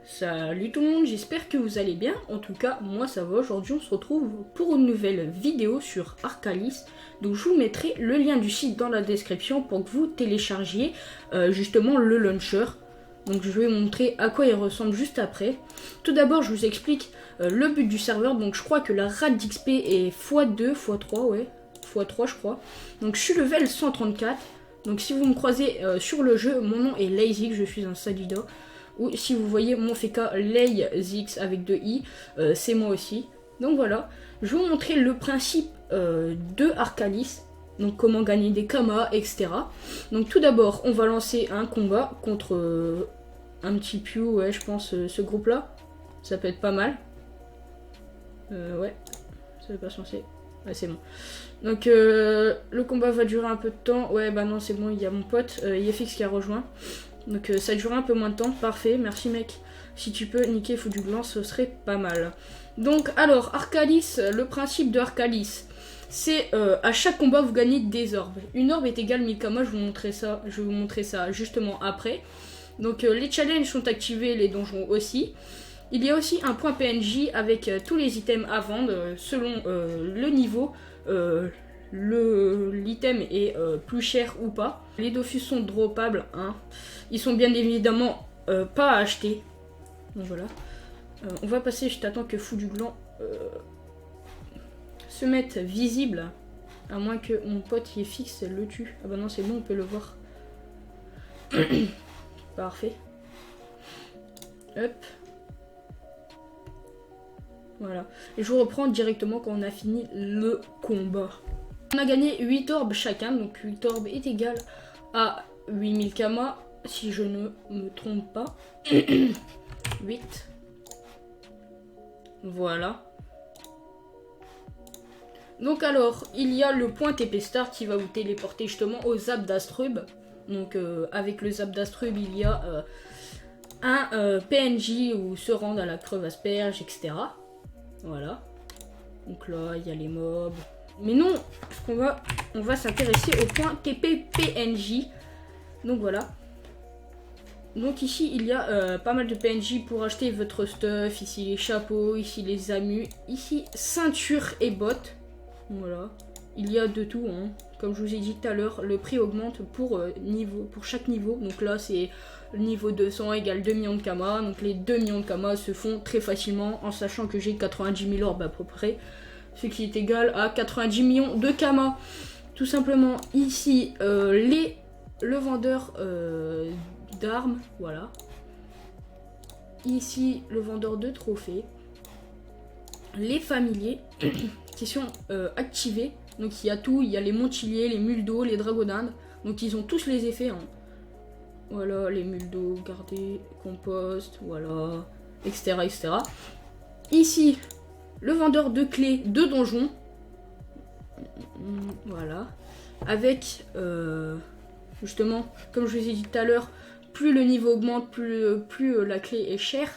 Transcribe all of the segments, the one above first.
Salut tout le monde, j'espère que vous allez bien. En tout cas, moi ça va. Aujourd'hui, on se retrouve pour une nouvelle vidéo sur Arcalis. Donc je vous mettrai le lien du site dans la description pour que vous téléchargiez justement le launcher. Donc je vais vous montrer à quoi il ressemble juste après. Tout d'abord, je vous explique le but du serveur. Donc je crois que la rate d'XP est x2, x3, ouais. x3 je crois. Donc je suis level 134. Donc si vous me croisez sur le jeu, mon nom est Lazy, je suis un Salida. Ou si vous voyez mon FK Layzix avec 2 i, c'est moi aussi. Donc voilà, je vais vous montrer le principe de Arcalis. Donc comment gagner des kamas, etc. Donc tout d'abord, on va lancer un combat contre un petit Pew, ouais je pense ce groupe là. Ça peut être pas mal. Ouais, ça n'est pas censé. Ouais c'est bon. Donc le combat va durer un peu de temps. Ouais bah non c'est bon, il y a mon pote Yefix qui a rejoint. Donc ça dure un peu moins de temps, parfait, merci mec. Si tu peux niquer Fou du Gland, ce serait pas mal. Donc alors, Arcalis, le principe de Arcalis, c'est à chaque combat vous gagnez des orbes. Une orbe est égale 1000 kamas, je vais vous montrer ça justement après. Donc les challenges sont activés, les donjons aussi. Il y a aussi un point PNJ avec tous les items à vendre selon le niveau. L'item est plus cher ou pas. Les Dofus sont droppables, hein. Ils sont bien évidemment pas à acheter. Donc voilà. On va passer, je t'attends que Fou du Gland se mette visible. À moins que mon pote y est fixe, le tue. Ah bah non c'est bon, on peut le voir. Parfait. Hop. Voilà. Et je vous reprends directement quand on a fini le combat. On a gagné 8 orbes chacun, donc 8 orbes est égal à 8000 kamas, si je ne me trompe pas. 8. Voilà. Donc alors, il y a le point TP Start qui va vous téléporter justement au Zap d'Astrub. Donc avec le Zap d'Astrub, il y a un PNJ où se rendre à la creuve asperge, etc. Voilà. Donc là, il y a les mobs. Mais non, on va s'intéresser au point TP PNJ. Donc voilà. Donc ici, il y a pas mal de PNJ pour acheter votre stuff. Ici, les chapeaux, ici, les amus. Ici, ceinture et bottes. Voilà. Il y a de tout, hein. Comme je vous ai dit tout à l'heure, le prix augmente pour chaque niveau. Donc là, c'est niveau 200 égale 2 millions de kamas. Donc les 2 millions de kamas se font très facilement en sachant que j'ai 90 000 orbes à peu près. Ce qui est égal à 90 millions de kamas. Tout simplement, ici, le vendeur d'armes, voilà. Ici, le vendeur de trophées. Les familiers qui sont activés. Donc il y a tout, il y a les montiliers, les mules d'eau, les dragons d'Inde. Donc ils ont tous les effets, hein. Voilà, les mules d'eau, garder, compost, voilà, etc., etc. Ici, le vendeur de clés de donjon. Voilà. Avec, justement, comme je vous ai dit tout à l'heure, plus le niveau augmente, plus la clé est chère.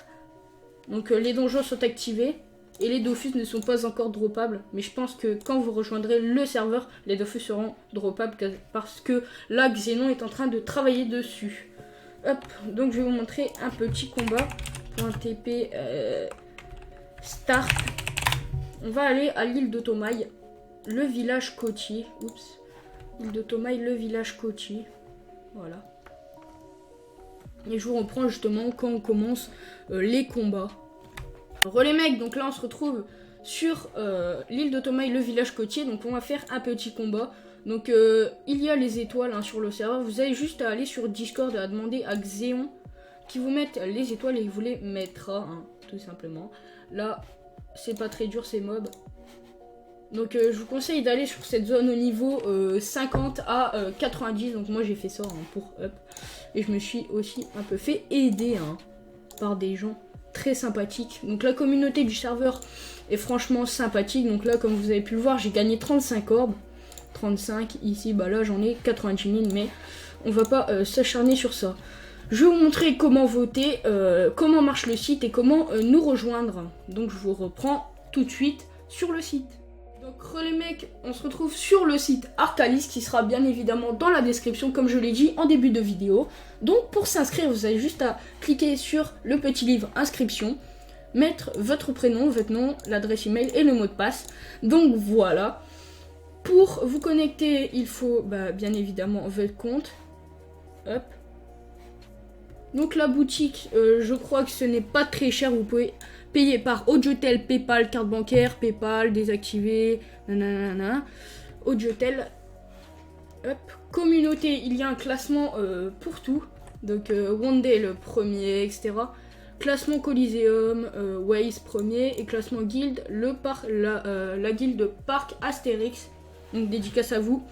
Donc les donjons sont activés. Et les Dofus ne sont pas encore droppables. Mais je pense que quand vous rejoindrez le serveur, les Dofus seront droppables. Parce que là, Xenon est en train de travailler dessus. Hop, donc je vais vous montrer un petit combat. Point TP Start. On va aller à l'île de Tomaï, le village côtier. Oups. L'île de Tomaï, le village côtier. Voilà. Et je vous reprends justement quand on commence les combats. Les mecs, donc là on se retrouve sur l'île de Tomaï, le village côtier. Donc on va faire un petit combat. Donc il y a les étoiles hein, sur le serveur. Vous avez juste à aller sur Discord et à demander à Xéon qui vous mette les étoiles et il vous les mettra, hein, tout simplement. Là, c'est pas très dur ces mobs. Donc je vous conseille d'aller sur cette zone au niveau 50 à 90. Donc moi j'ai fait ça hein, pour up. Et je me suis aussi un peu fait aider hein, par des gens très sympathiques. Donc la communauté du serveur est franchement sympathique. Donc là comme vous avez pu le voir, j'ai gagné 35 orbes. 35 ici, bah là j'en ai 90 000. Mais on va pas s'acharner sur ça. Je vais vous montrer comment voter, comment marche le site et comment nous rejoindre. Donc je vous reprends tout de suite sur le site. Donc les mecs, on se retrouve sur le site Arcalis qui sera bien évidemment dans la description comme je l'ai dit en début de vidéo. Donc pour s'inscrire, vous avez juste à cliquer sur le petit livre inscription, mettre votre prénom, votre nom, l'adresse email et le mot de passe. Donc voilà. Pour vous connecter, il faut bien évidemment votre compte. Hop. Donc la boutique, je crois que ce n'est pas très cher, vous pouvez payer par Audiotel, Paypal, carte bancaire, Paypal, désactivé, nanana, Audiotel. Hop, communauté, il y a un classement pour tout, donc One Day le premier, etc. Classement Coliseum, Waze premier, et classement Guild, la guilde Parc Astérix, donc dédicace à vous.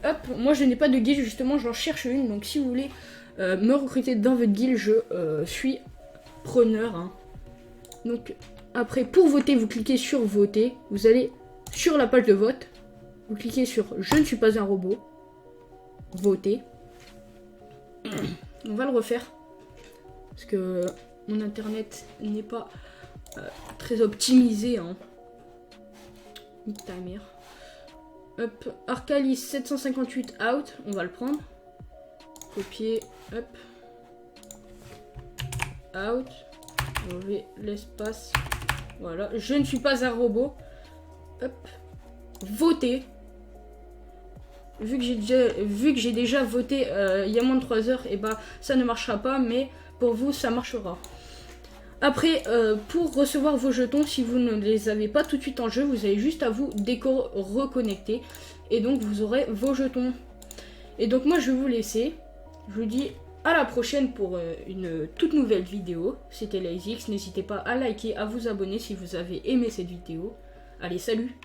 Hop, moi je n'ai pas de guilde justement, j'en cherche une, donc si vous voulez me recruter dans votre guilde, je suis preneur. Hein. Donc après pour voter, vous cliquez sur voter, vous allez sur la page de vote, vous cliquez sur je ne suis pas un robot, voter. On va le refaire parce que mon internet n'est pas très optimisé. Hein. Timer. Hop, Arcalis 758 out, on va le prendre. Copier, hop. Out. Enlever l'espace. Voilà, je ne suis pas un robot. Hop. Voter. Vu que j'ai déjà voté il y a moins de 3 heures, et ça ne marchera pas, mais pour vous ça marchera. Après, pour recevoir vos jetons, si vous ne les avez pas tout de suite en jeu, vous avez juste à vous reconnecter. Et donc vous aurez vos jetons. Et donc moi je vais vous laisser. Je vous dis à la prochaine pour une toute nouvelle vidéo. C'était LazyX, n'hésitez pas à liker, à vous abonner si vous avez aimé cette vidéo. Allez, salut!